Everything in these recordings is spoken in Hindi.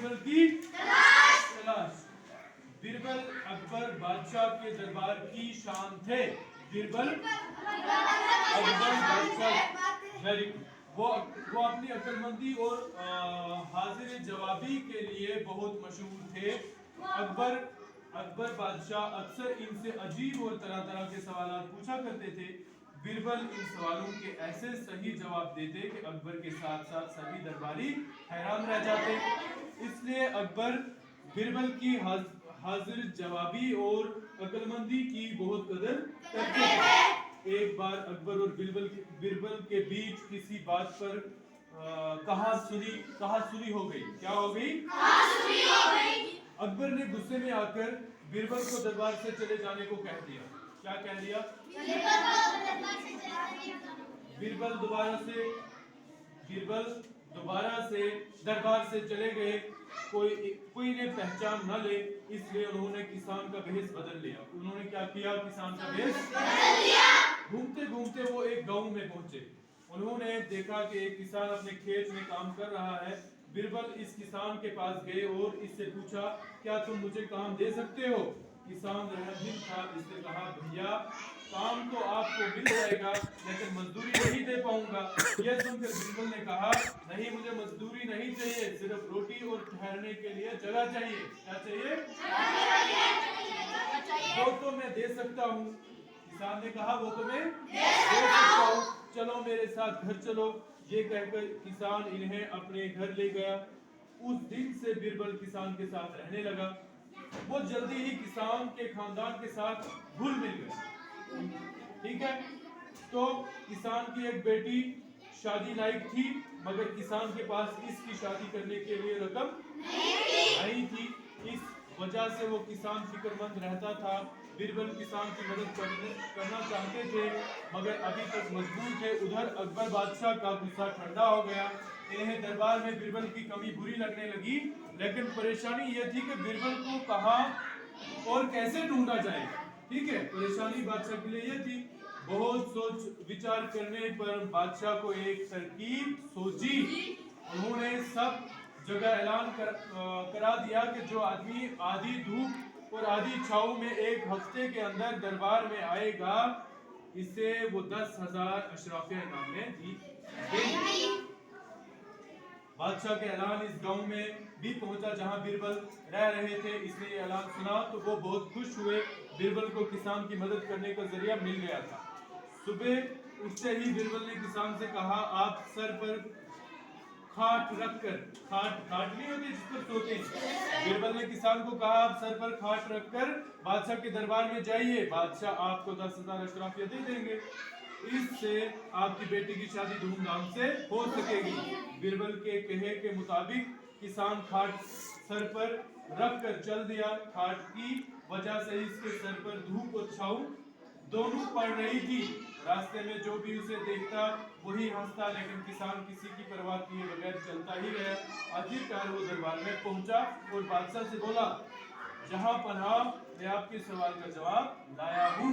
बीरबल की तलाश। बीरबल अकबर बादशाह के दरबार की शान थे। बीरबल अकबर बादशाह वेरी वो अपनी अक्लमंदी और हाजिर जवाबी के लिए बहुत मशहूर थे। अकबर बादशाह अक्सर इनसे अजीब और तरह तरह के सवाल पूछा करते थे। बीरबल इन सवालों के ऐसे सही जवाब देते कि अकबर के साथ साथ सभी दरबारी हैरान रह जाते। इसलिए अकबर बीरबल की हाजिर जवाबी और अक्लमंदी की बहुत कदर करते थे। एक बार अकबर और बीरबल के बीच किसी बात पर कहासुनी हो गई। क्या हो गई? अकबर ने गुस्से में आकर बीरबल को दरबार से चले जाने को कह दिया। क्या कह दिया? बीरबल दोबारा से दरबार से चले गए। कोई ने पहचान न ले, इसलिए उन्होंने किसान का भेष बदल लिया। उन्होंने क्या किया? किसान का भेष बदल लिया। घूमते घूमते वो एक गांव में पहुंचे। उन्होंने देखा कि एक किसान अपने खेत में काम कर रहा है। बीरबल इस किसान के पास गए और इससे पूछा, क्या तुम मुझे काम दे सकते हो? किसान रहमदिल था। इसने कहा, भैया काम तो आपको मिल जाएगा, लेकिन मजदूरी नहीं दे पाऊंगा। यह सुनकर बीरबल ने कहा, नहीं, मुझे मजदूरी नहीं चाहिए, सिर्फ रोटी और ठहरने के लिए जगह चाहिए। क्या चाहिए? वो तो मैं दे सकता हूँ। किसान ने कहा, वो तो मैं दे सकता हूँ, चलो मेरे साथ घर चलो। ये कहकर किसान इन्हें अपने घर ले गया। उस दिन से बीरबल किसान के साथ रहने लगा। वो जल्दी ही किसान के खानदान के साथ घुल मिल गया। ठीक है, तो किसान की एक बेटी शादी लायक थी, मगर किसान के पास इसकी शादी करने के लिए रकम नहीं थी। इस वजह से वो किसान फिक्रमंद रहता था। बीरबल किसान की मदद करना चाहते थे, मगर अभी तक मजबूर थे। उधर अकबर बादशाह का गुस्सा ठंडा हो गया। इन्हें दरबार में बीरबल की कमी बुरी लगने लगी, लेकिन परेशानी यह थी कि बीरबल को कहां और कैसे ढूंढा जाए। ठीक है, परेशानी बादशाह के लिए यह थी। बहुत सोच विचार करने पर बादशाह को एक तरकीब सूझी। उन्होंने सब जगह ऐलान करा दिया कि जो आदमी आधी धूप और आधी छांव में एक हफ्ते के अंदर दरबार में आएगा, इसे वो 10,000 अशराफिया इनाम में देंगे। बादशाह के ऐलान इस गांव में भी पहुंचा जहां बीरबल रह रहे थे। इसने ये ऐलान सुना तो वो बहुत खुश हुए। बीरबल को किसान की मदद करने का जरिया मिल गया था। सुबह उठते ही बीरबल ने किसान से कहा, आप सर पर खाट रखकर, खाट नहीं होती जिस पर सोते हैं। बीरबल ने किसान को कहा, आप सर पर खाट रखकर बादशाह के दरबार में जाइए, बादशाह आपको 10,000 अशराफिया दे देंगे। इससे आपकी बेटी की शादी धूमधाम से हो सकेगी। बीरबल के कहे के मुताबिक किसान खाट सर पर रखकर चल दिया। खाट की वजह से इसके सर पर धूप और छांव दोनों पड़ रही थी। रास्ते में जो भी उसे देखता वही हंसता, लेकिन किसान किसी की परवाह किए बगैर चलता ही गया। आखिरकार वो दरबार में पहुंचा और बादशाह से बोला, जहां पनाह मैं आपके सवाल का जवाब लाया हूँ।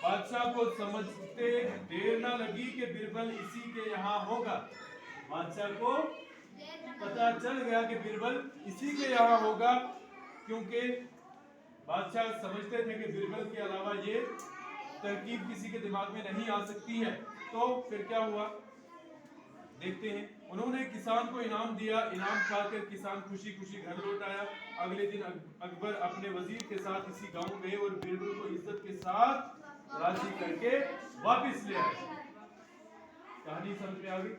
बादशाह को समझते देर न लगी कि बीरबल इसी के यहाँ होगा। बादशाह को पता चल गया कि बीरबल इसी के यहाँ होगा, क्योंकि बादशाह समझते थे कि बीरबल के अलावा ये तरकीब किसी के दिमाग में नहीं आ सकती है। तो फिर क्या हुआ देखते हैं। उन्होंने किसान को इनाम दिया। इनाम खाकर किसान खुशी खुशी घर लौट आया। अगले दिन अकबर अपने वजीर के साथ इसी गांव गए और बीरबल को इज्जत के साथ राजी करके वापस ले आए। कहानी समझ में आ गई?